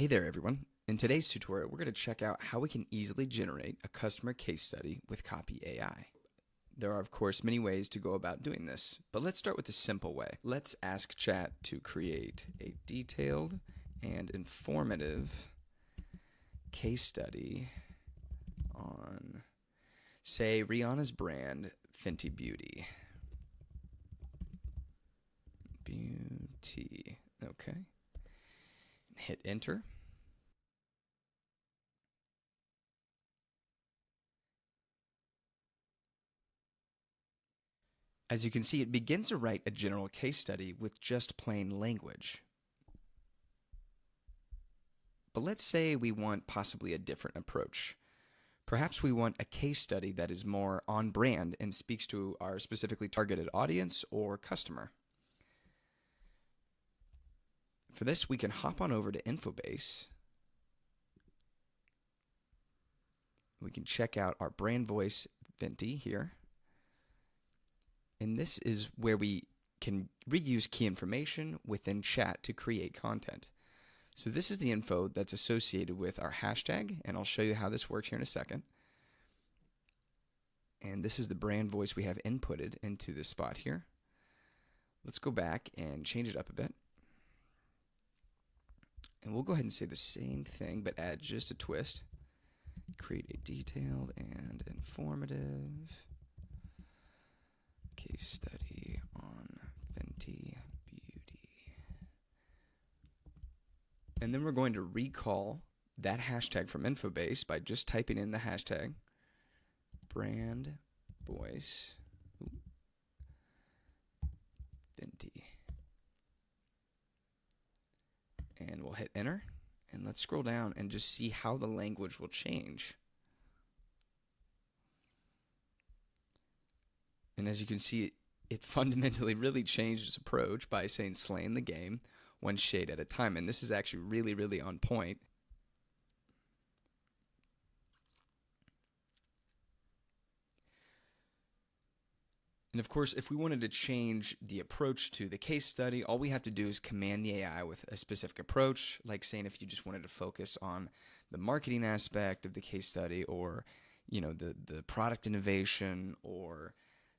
Hey there everyone. In today's tutorial, we're going to check out how we can easily generate a customer case study with Copy.ai. There are of course many ways to go about doing this, but let's start with a simple way. Let's ask chat to create a detailed and informative case study on, say, Rihanna's brand, Fenty Beauty. Okay. Hit enter. As you can see, it begins to write a general case study with just plain language. But let's say we want possibly a different approach. Perhaps we want a case study that is more on brand and speaks to our specifically targeted audience or customer. For this, we can hop on over to Infobase. We can check out our brand voice Fenty here. And this is where we can reuse key information within chat to create content. So this is the info that's associated with our hashtag, and I'll show you how this works here in a second. And this is the brand voice we have inputted into this spot here. Let's go back and change it up a bit. And we'll go ahead and say the same thing, but add just a twist. Create a detailed and informative case study on Fenty Beauty. And then we're going to recall that hashtag from Infobase by just typing in the hashtag brand voice Fenty. And we'll hit enter. And let's scroll down and just see how the language will change. And as you can see, it fundamentally really changed its approach by saying slaying the game one shade at a time. And this is actually really, really on point. And of course, if we wanted to change the approach to the case study, all we have to do is command the AI with a specific approach, like saying if you just wanted to focus on the marketing aspect of the case study, or the product innovation, or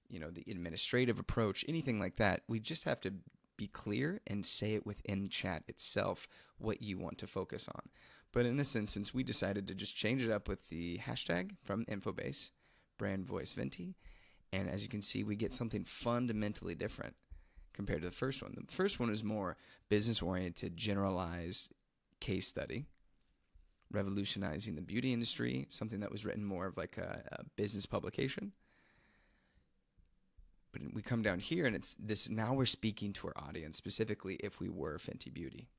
the administrative approach, anything like that. We just have to be clear and say it within chat itself what you want to focus on. But in this instance, we decided to just change it up with the hashtag from Infobase, brand voice Fenty. And as you can see, we get something fundamentally different compared to the first one. The first one is more business-oriented, generalized case study, revolutionizing the beauty industry, something that was written more of like a business publication. But we come down here and it's this, now we're speaking to our audience, specifically if we were Fenty Beauty.